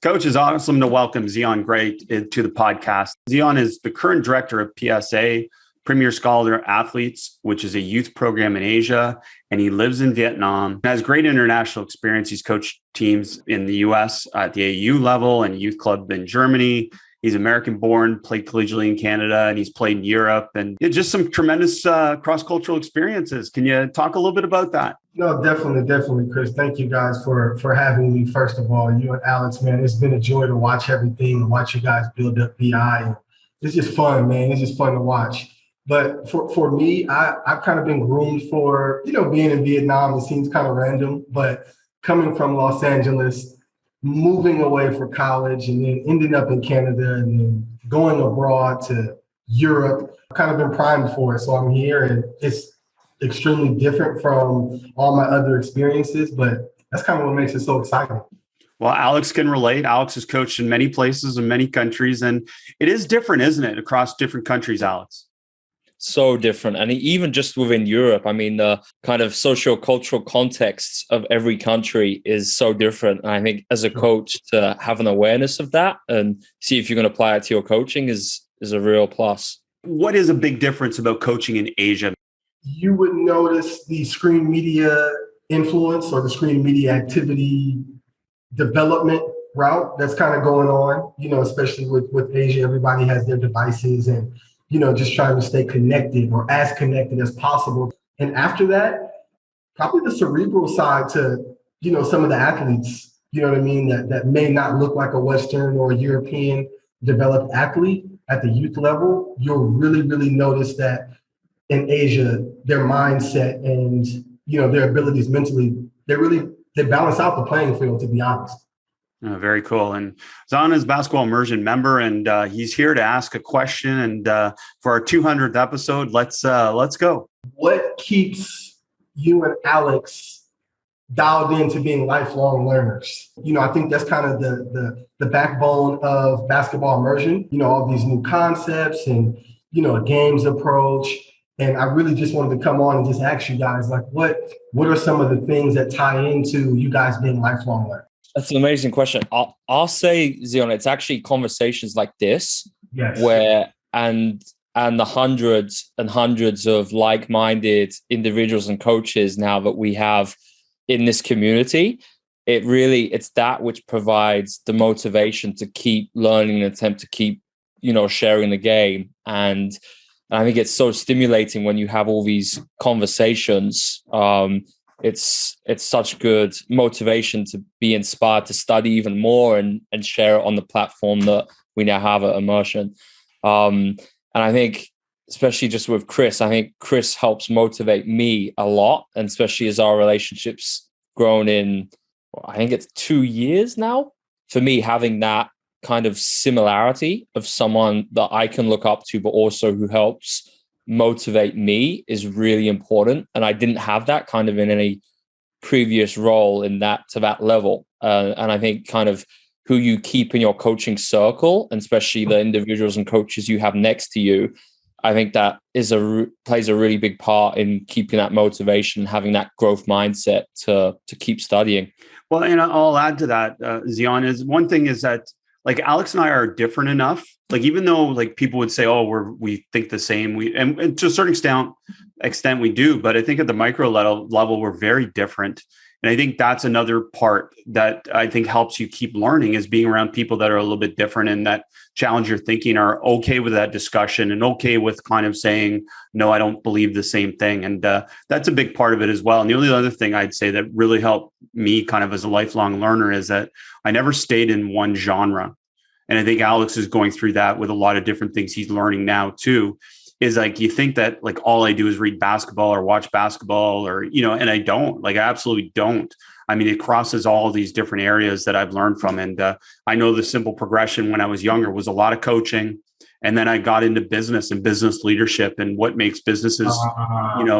Coach, it's awesome to welcome Zeon Gray to the podcast. Zeon is the current director of PSA, Premier Scholar Athletes, which is a youth program in Asia, and he lives in Vietnam. He has great international experience. He's coached teams in the US at the AU level and youth club in Germany. He's American-born, played collegiately in Canada, and he's played in Europe. And just some tremendous cross-cultural experiences. Can you talk a little bit about that? No, definitely, Chris. Thank you guys for having me. First of all, you and Alex, man, it's been a joy to watch everything, watch you guys build up BI. It's just fun, man. It's just fun to watch. But for me, I've kind of been groomed for, being in Vietnam. It seems kind of random, but coming from Los Angeles, moving away for college and then ending up in Canada and then going abroad to Europe, I've kind of been primed for it. So I'm here and it's extremely different from all my other experiences, but that's kind of what makes it so exciting. Well, Alex can relate. Alex has coached in many places in many countries, and it is different, isn't it, across different countries, Alex? So different. And even just within Europe, I mean, the kind of socio-cultural context of every country is so different. And I think as a coach, to have an awareness of that and see if you can apply it to your coaching is a real plus. What is a big difference about coaching in Asia? You would notice the screen media influence or the screen media activity development route that's kind of going on, especially with Asia. Everybody has their devices and just trying to stay connected or as connected as possible. And after that, probably the cerebral side to, some of the athletes, that may not look like a Western or European developed athlete at the youth level. You'll really, really notice that in Asia, their mindset and, their abilities mentally, they balance out the playing field, to be honest. Oh, very cool. And Zeon is basketball immersion member, and he's here to ask a question. And for our 200th episode, let's go. What keeps you and Alex dialed into being lifelong learners? I think that's kind of the backbone of basketball immersion. All these new concepts and a games approach. And I really just wanted to come on and just ask you guys, like, what are some of the things that tie into you guys being lifelong learners? That's an amazing question. I'll say, Zeon, it's actually conversations like this, yes, where and the hundreds and hundreds of like-minded individuals and coaches now that we have in this community. It's that which provides the motivation to keep learning and attempt to keep, sharing the game. And I think it's so stimulating when you have all these conversations. It's such good motivation to be inspired to study even more and share it on the platform that we now have at Immersion. And I think, especially just with Chris, I think Chris helps motivate me a lot, and especially as our relationship's grown in, I think it's 2 years now, for me, having that kind of similarity of someone that I can look up to, but also who helps motivate me is really important. And I didn't have that kind of in any previous role to that level. And I think kind of who you keep in your coaching circle, and especially the individuals and coaches you have next to you, I think that plays a really big part in keeping that motivation, having that growth mindset to keep studying. Well, and I'll add to that, Zeon, is one thing is that, like, Alex and I are different enough. Like, even though like people would say, "Oh, we think the same," and to a certain extent we do. But I think at the micro level, we're very different. And I think that's another part that I think helps you keep learning, is being around people that are a little bit different and that challenge your thinking, are okay with that discussion and okay with kind of saying, "No, I don't believe the same thing." And that's a big part of it as well. And the only other thing I'd say that really helped me kind of as a lifelong learner is that I never stayed in one genre. And I think Alex is going through that with a lot of different things he's learning now too. Is like, you think that like all I do is read basketball or watch basketball or, and I don't. Like, I absolutely don't. I mean, it crosses all these different areas that I've learned from. And I know the simple progression when I was younger was a lot of coaching. And then I got into business and business leadership and what makes businesses,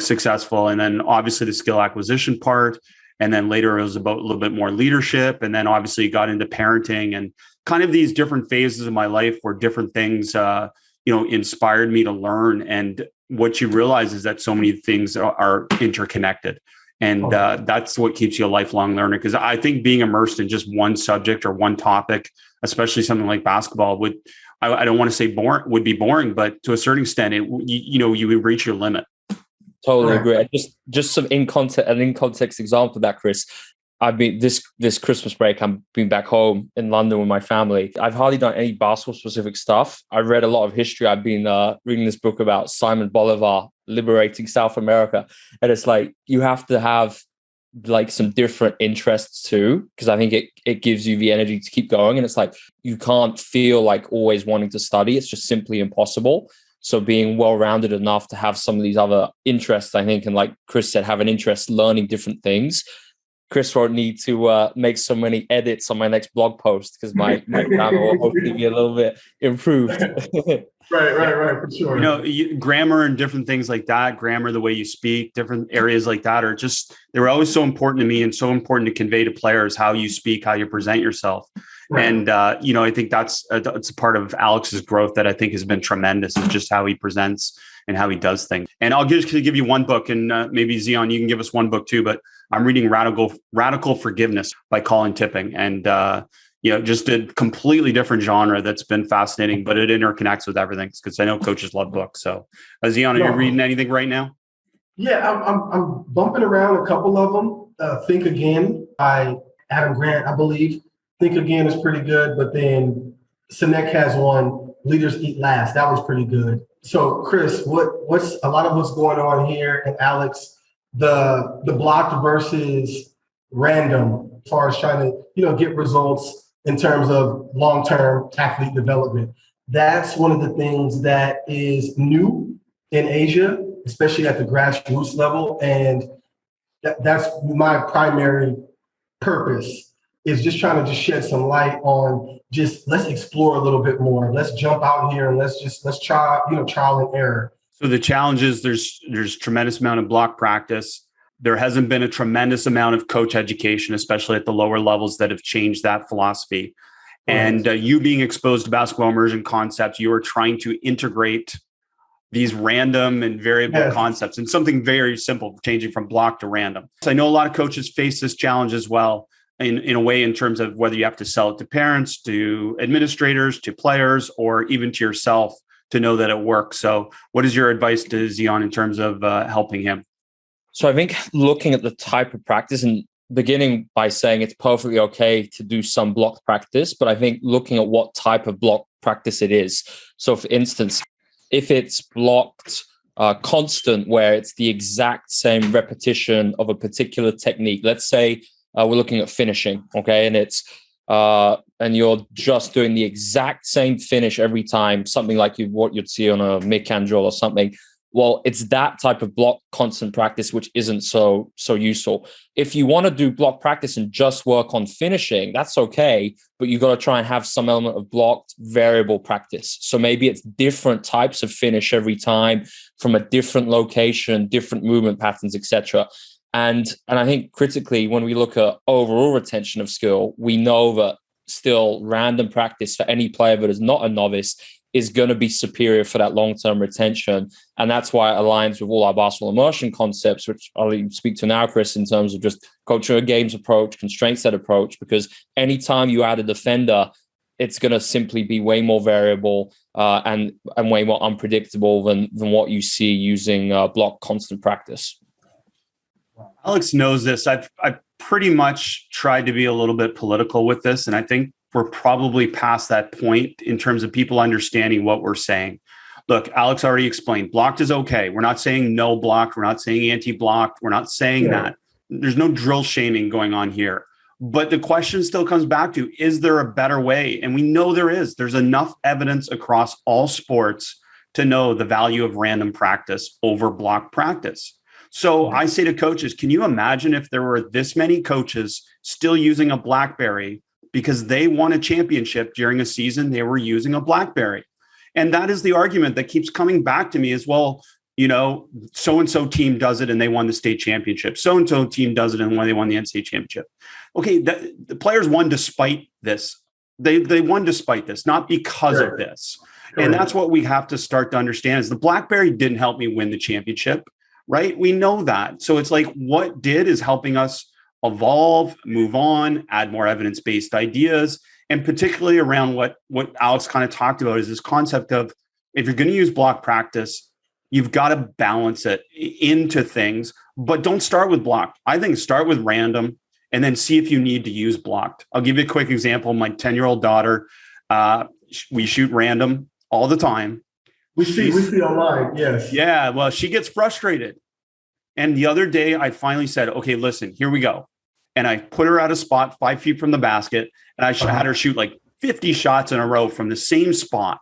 successful. And then obviously the skill acquisition part. And then later it was about a little bit more leadership. And then obviously got into parenting and kind of these different phases of my life where different things, inspired me to learn. And what you realize is that so many things are interconnected. And that's what keeps you a lifelong learner. Because I think being immersed in just one subject or one topic, especially something like basketball, I don't want to say would be boring, but to a certain extent, you would reach your limit. Totally agree. Just some in context example of that, Chris. I've been this Christmas break, I've been back home in London with my family. I've hardly done any basketball specific stuff. I read a lot of history. I've been reading this book about Simon Bolivar liberating South America. And it's like, you have to have like some different interests too, because I think it gives you the energy to keep going. And it's like, you can't feel like always wanting to study. It's just simply impossible. So being well-rounded enough to have some of these other interests, I think, and like Chris said, have an interest learning different things. Chris won't need to make so many edits on my next blog post because my grammar will hopefully be a little bit improved. Right, for sure. Grammar and different things like that, grammar, the way you speak, different areas like that are they were always so important to me and so important to convey to players how you speak, how you present yourself. Right. And, I think that's a part of Alex's growth that I think has been tremendous, is just how he presents and how he does things. And I'll just give you one book, and maybe Zeon, you can give us one book too, but I'm reading Radical Forgiveness by Colin Tipping. And, just a completely different genre that's been fascinating, but it interconnects with everything because I know coaches love books. So Zeon, are you reading anything right now? Yeah, I'm bumping around a couple of them. Think Again by Adam Grant, I believe. Think Again is pretty good, but then Sinek has one, Leaders Eat Last. That was pretty good. So Chris, what's a lot of what's going on here, and Alex, the blocked versus random as far as trying to, get results in terms of long-term athlete development. That's one of the things that is new in Asia, especially at the grassroots level. And that's my primary purpose, is just trying to shed some light on let's explore a little bit more. Let's jump out here and let's try, trial and error. So the challenge is there's tremendous amount of block practice. There hasn't been a tremendous amount of coach education, especially at the lower levels, that have changed that philosophy. Right. And you being exposed to basketball immersion concepts, you are trying to integrate these random and variable concepts and something very simple, changing from block to random. So I know a lot of coaches face this challenge as well, in a way, in terms of whether you have to sell it to parents, to administrators, to players, or even to yourself to know that it works. So what is your advice to Zeon in terms of helping him? So I think looking at the type of practice, and beginning by saying it's perfectly okay to do some block practice, but I think looking at what type of block practice it is. So for instance, if it's blocked constant, where it's the exact same repetition of a particular technique, let's say we're looking at finishing, okay, and it's and you're just doing the exact same finish every time, something like what you'd see on a mid-can drill or something. Well, it's that type of block constant practice which isn't so useful. If you want to do block practice and just work on finishing, that's okay, but you got to try and have some element of blocked variable practice. So maybe it's different types of finish every time from a different location, different movement patterns, etc. And I think critically, when we look at overall retention of skill, we know that still random practice for any player that is not a novice is going to be superior for that long-term retention. And that's why it aligns with all our basketball immersion concepts, which I'll speak to now, Chris, in terms of just culture of games approach, constraint set approach, because anytime you add a defender, it's going to simply be way more variable and way more unpredictable than what you see using block constant practice. Alex knows this. I've pretty much tried to be a little bit political with this, and I think we're probably past that point in terms of people understanding what we're saying. Look, Alex already explained, blocked is okay. We're not saying no blocked. We're not saying anti-blocked. We're not saying that. There's no drill shaming going on here. But the question still comes back to, is there a better way? And we know there is. There's enough evidence across all sports to know the value of random practice over block practice. So I say to coaches, can you imagine if there were this many coaches still using a BlackBerry because they won a championship during a season they were using a BlackBerry? And that is the argument that keeps coming back to me as well. So-and-so team does it and they won the state championship. So-and-so team does it and they won the NCAA championship. Okay, the players won despite this. They won despite this, not because of this. And that's what we have to start to understand is the BlackBerry didn't help me win the championship. right? We know that. So it's like what did is helping us evolve, move on, add more evidence-based ideas, and particularly around what Alex kind of talked about is this concept of if you're going to use block practice, you've got to balance it into things, but don't start with block. I think start with random and then see if you need to use blocked. I'll give you a quick example. My 10-year-old daughter, we shoot random all the time. We see online, yes. Yeah, well, she gets frustrated. And the other day I finally said, okay, listen, here we go. And I put her at a spot 5 feet from the basket, and I had her shoot like 50 shots in a row from the same spot.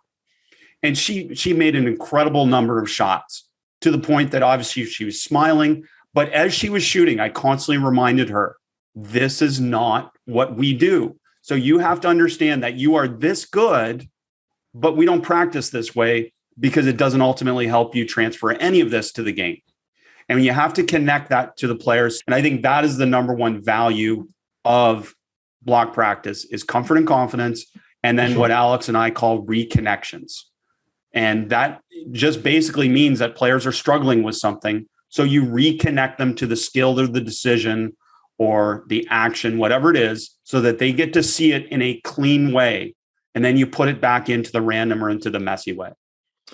And she made an incredible number of shots to the point that obviously she was smiling. But as she was shooting, I constantly reminded her, this is not what we do. So you have to understand that you are this good, but we don't practice this way because it doesn't ultimately help you transfer any of this to the game. And you have to connect that to the players. And I think that is the number one value of block practice is comfort and confidence. And then what Alex and I call reconnections. And that just basically means that players are struggling with something. So you reconnect them to the skill or the decision or the action, whatever it is, so that they get to see it in a clean way. And then you put it back into the random or into the messy way.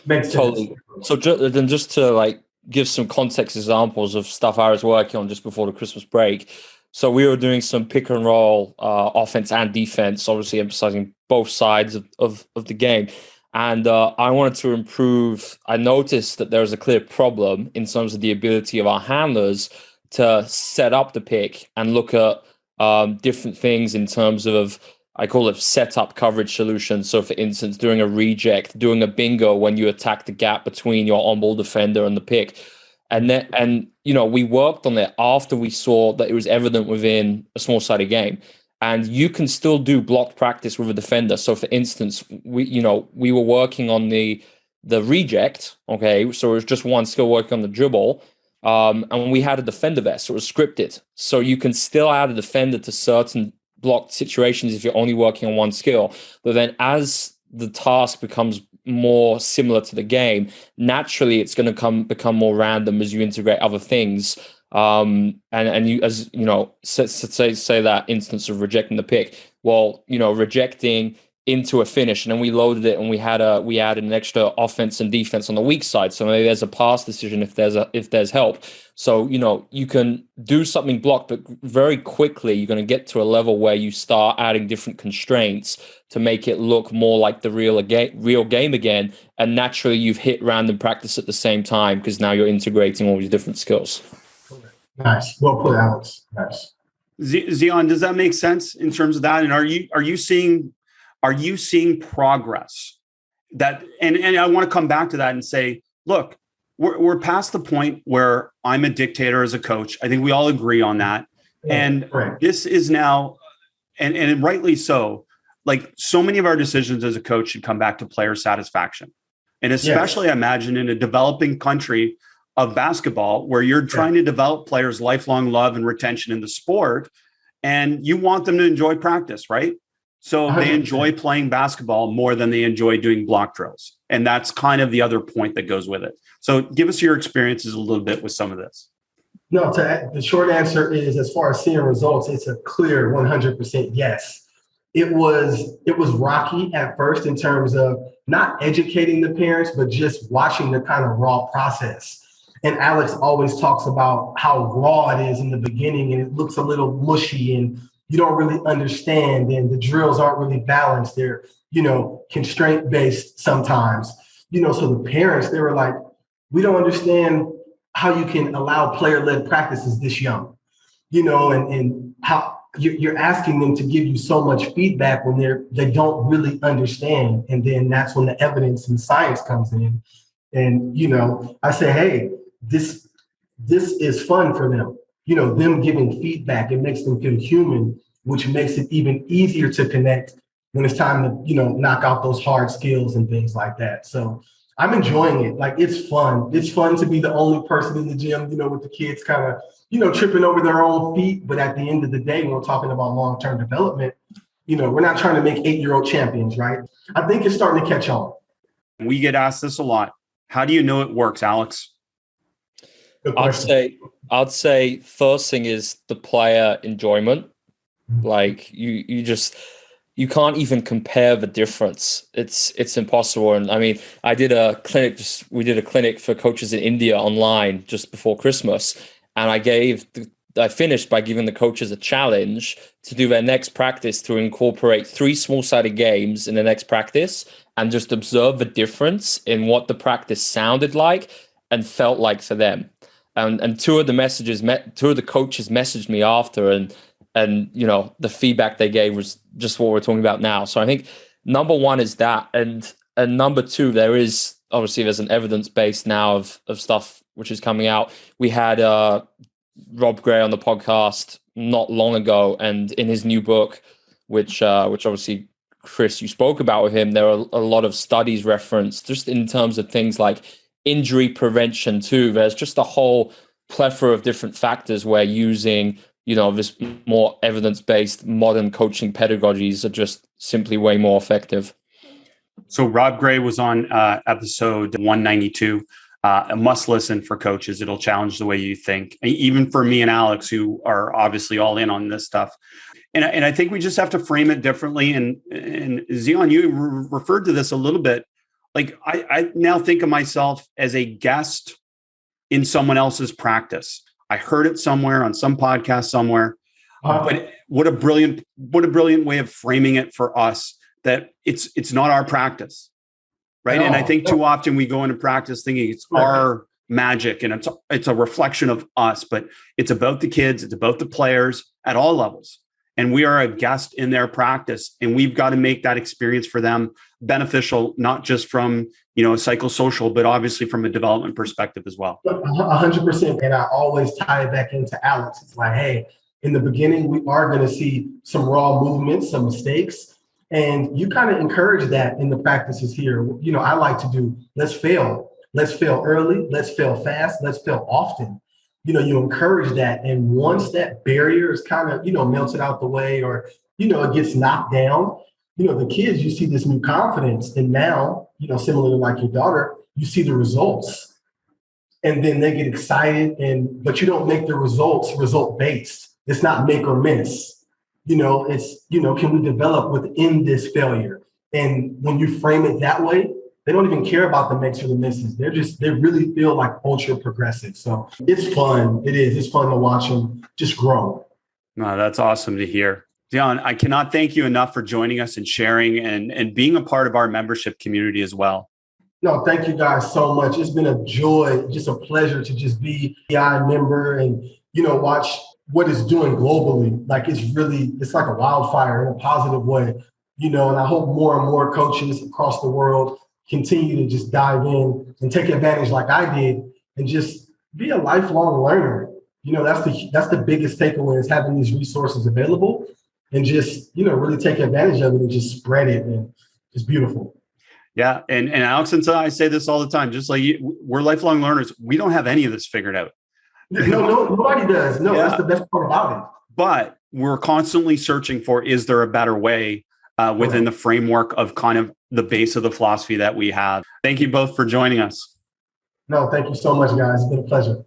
Makes sense. Totally. So then just to like give some context examples of stuff I was working on just before the Christmas break. So we were doing some pick and roll offense and defense, obviously emphasizing both sides of the game. And I wanted to improve. I noticed that there was a clear problem in terms of the ability of our handlers to set up the pick and look at different things in terms of, I call it setup coverage solutions. So for instance, doing a reject, doing a bingo when you attack the gap between your on-ball defender and the pick. And we worked on it after we saw that it was evident within a small-sided game. And you can still do blocked practice with a defender. So for instance, we were working on the reject, okay? So it was just one skill working on the dribble. And we had a defender vest, so it was scripted. So you can still add a defender to certain blocked situations if you're only working on one skill. But then as the task becomes more similar to the game, naturally it's going to become more random as you integrate other things. And you, as you know, say that instance of rejecting the pick, well, rejecting into a finish, and then we loaded it and we added an extra offense and defense on the weak side. So maybe there's a pass decision if there's help. So, you can do something blocked, but very quickly you're going to get to a level where you start adding different constraints to make it look more like the real game again. And naturally you've hit random practice at the same time because now you're integrating all these different skills. Nice. Well put, Alex. Nice. Zeon, does that make sense in terms of that? And are you seeing progress that, and I want to come back to that and say, look, we're past the point where I'm a dictator as a coach. I think we all agree on that. Yeah, and right. This is now, and rightly so, like so many of our decisions as a coach should come back to player satisfaction. And especially I imagine in a developing country of basketball where you're trying to develop players' lifelong love and retention in the sport, and you want them to enjoy practice, right? So they enjoy playing basketball more than they enjoy doing block drills. And that's kind of the other point that goes with it. So give us your experiences a little bit with some of this. No, the short answer is, as far as seeing results, it's a clear 100% yes. It was rocky at first in terms of not educating the parents, but just watching the kind of raw process. And Alex always talks about how raw it is in the beginning, and it looks a little mushy, and you don't really understand, and the drills aren't really balanced. They're, constraint based sometimes, so the parents, they were like, we don't understand how you can allow player-led practices this young, and how you're asking them to give you so much feedback when they don't really understand. And then that's when the evidence and science comes in. And, I say, hey, this is fun for them. Them giving feedback, it makes them feel human, which makes it even easier to connect when it's time to, knock out those hard skills and things like that. So I'm enjoying it. Like, it's fun. It's fun to be the only person in the gym, with the kids kind of, tripping over their own feet. But at the end of the day, when we're talking about long-term development, we're not trying to make 8-year-old champions, right? I think it's starting to catch on. We get asked this a lot. How do you know it works, Alex? Good I'd question. say first thing is the player enjoyment. Like you can't even compare the difference. It's impossible. And I mean, we did a clinic for coaches in India online just before Christmas, and I finished by giving the coaches a challenge to do their next practice to incorporate 3 small-sided games in the next practice and just observe the difference in what the practice sounded like and felt like for them. And two of the coaches messaged me after, and the feedback they gave was just what we're talking about now. So I think number one is that, and number two, there's an evidence base now of stuff which is coming out. We had Rob Gray on the podcast not long ago, and in his new book, which obviously Chris, you spoke about with him, there are a lot of studies referenced just in terms of things like injury prevention too. There's just a whole plethora of different factors where using this more evidence-based modern coaching pedagogies are just simply way more effective. So Rob Gray was on episode 192. A must listen for coaches. It'll challenge the way you think, even for me and Alex, who are obviously all in on this stuff. And I think we just have to frame it differently. And Zeon, you referred to this a little bit. Like I now think of myself as a guest in someone else's practice. I heard it somewhere on some podcast somewhere. But what a brilliant way of framing it for us, that it's not our practice. Right. And I think too often we go into practice thinking it's our magic and it's a reflection of us, but it's about the kids. It's about the players at all levels. And we are a guest in their practice, and we've got to make that experience for them beneficial, not just from, a psychosocial, but obviously from a development perspective as well. 100%. And I always tie it back into Alex. It's like, hey, in the beginning, we are going to see some raw movements, some mistakes. And you kind of encourage that in the practices here. I like to do, let's fail. Let's fail early. Let's fail fast. Let's fail often. You encourage that. And once that barrier is kind of, melted out the way, or, it gets knocked down, the kids, you see this new confidence. And now, similar to like your daughter, you see the results. And then they get excited. But you don't make the results result-based. It's not make or miss. It's, can we develop within this failure? And when you frame it that way, they don't even care about the makes or the misses. They really feel like ultra progressive. So it's fun. It is. It's fun to watch them just grow. No, that's awesome to hear. Zeon, I cannot thank you enough for joining us and sharing and being a part of our membership community as well. No, thank you guys so much. It's been a joy, just a pleasure to just be a PI member and, watch what it's doing globally. Like it's like a wildfire in a positive way, and I hope more and more coaches across the world continue to just dive in and take advantage like I did and just be a lifelong learner. That's the biggest takeaway, is having these resources available and just, really take advantage of it and just spread it. And it's beautiful. Yeah. And Alex and I say this all the time, just like we're lifelong learners. We don't have any of this figured out. No, nobody does. No, yeah. That's the best part about it. But we're constantly searching for, is there a better way within the framework of kind of the base of the philosophy that we have. Thank you both for joining us. No, thank you so much, guys. It's been a pleasure.